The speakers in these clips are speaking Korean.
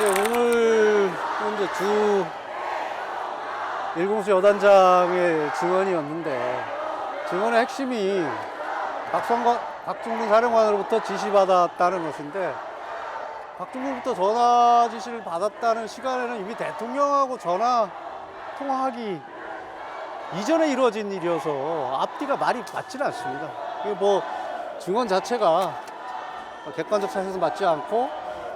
오늘 이제 주 일공수 여단장의 증언이었는데 증언의 핵심이 박중근 사령관으로부터 지시받았다는 것인데 박중근부터 전화 지시를 받았다는 시간에는 이미 대통령하고 전화 통화하기 이전에 이루어진 일이어서 앞뒤가 말이 맞지는 않습니다. 이게 뭐 증언 자체가 객관적 사실에서 맞지 않고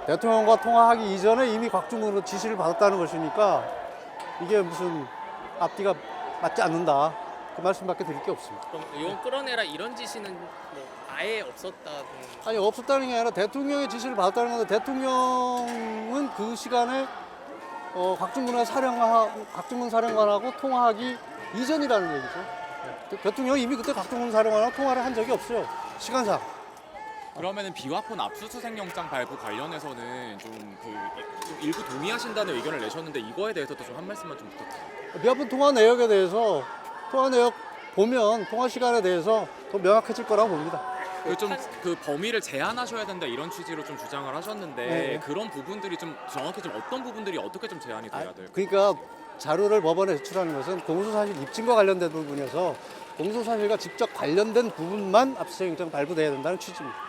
대통령과 통화하기 이전에 이미 박중근으로 지시를 받았다는 것이니까 이게 무슨 앞뒤가 맞지 않는다. 그 말씀밖에 드릴 게 없습니다. 그럼 의원 끌어내라 이런 지시는 뭐 아예 없었다는? 아니 없었다는 게 아니라 대통령의 지시를 받았다는 건데 대통령은 그 시간에 박중근 사령관하고 통화하기 이전이라는 얘기죠. 대통령이 이미 그때 박중근 사령관하고 통화를 한 적이 없어요. 시간상. 그러면은 비화폰 압수수색 영장 발부 관련해서는 좀 일부 동의하신다는 의견을 내셨는데 이거에 대해서도 좀 한 말씀만 좀 부탁드립니다. 비화폰 통화 내역에 대해서 통화 내역 보면 통화 시간에 대해서 더 명확해질 거라고 봅니다. 그 범위를 제한하셔야 된다 이런 취지로 좀 주장을 하셨는데 네. 그런 부분들이 좀 정확히 좀 어떤 부분들이 어떻게 좀 제한이 돼야 될까요? 그러니까 자료를 법원에 제출하는 것은 공소사실 입증과 관련된 부분이어서 공소사실과 직접 관련된 부분만 압수수색 영장 발부돼야 된다는 취지입니다.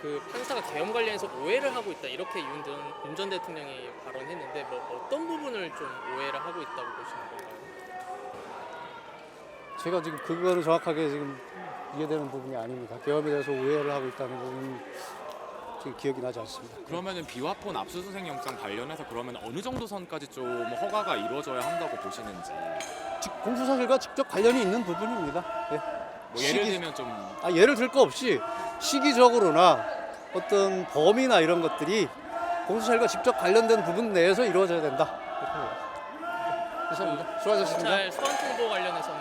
그 판사가 계엄 관련해서 오해를 하고 있다 이렇게 윤 전 대통령이 발언했는데 뭐 어떤 부분을 좀 오해를 하고 있다고 보시는 건가요? 제가 지금 그거는 정확하게 지금 이해되는 부분이 아닙니다. 계엄에 대해서 오해를 하고 있다는 부분은 지금 기억이 나지 않습니다. 그러면은 비화폰 압수수색 영장 관련해서 그러면 어느 정도 선까지 좀 허가가 이루어져야 한다고 보시는지. 공소사실과 직접 관련이 있는 부분입니다. 네. 뭐 예를 들면 좀 예를 들 거 없이 시기적으로나 어떤 범위나 이런 것들이 공소사실과 직접 관련된 부분 내에서 이루어져야 된다. 이렇게 봅니다. 감사합니다. 수고하셨습니다. 경찰 소환 통보 관련해서는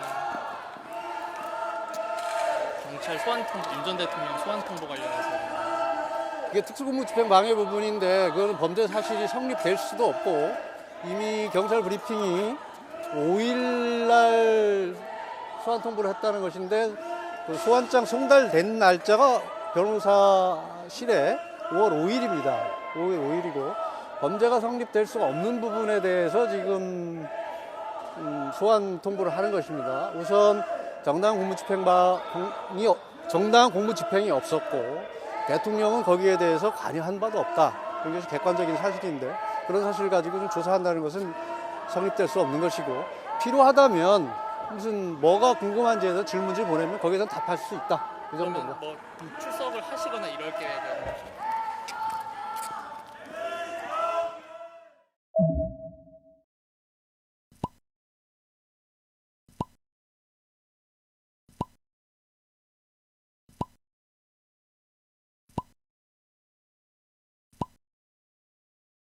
경찰 소환 통보 윤 전 대통령 소환 통보 관련해서는 이게 특수공무집행 방해 부분인데 그거는 범죄 사실이 성립될 수도 없고 이미 경찰 브리핑이 5일날 소환 통보를 했다는 것인데 그 소환장 송달된 날짜가 변호사실에 5월 5일입니다. 5월 5일이고 범죄가 성립될 수가 없는 부분에 대해서 지금 소환 통보를 하는 것입니다. 우선 정당한 공무집행이 없었고 대통령은 거기에 대해서 관여한 바도 없다. 이것이 객관적인 사실인데 그런 사실을 가지고 좀 조사한다는 것은 성립될 수 없는 것이고 필요하다면 무슨 뭐가 궁금한지에 대해서 질문지 보내면 거기에서 답할 수 있다. 이 그러면 정도입니다. 뭐 출석을 하시거나 이럴 계획은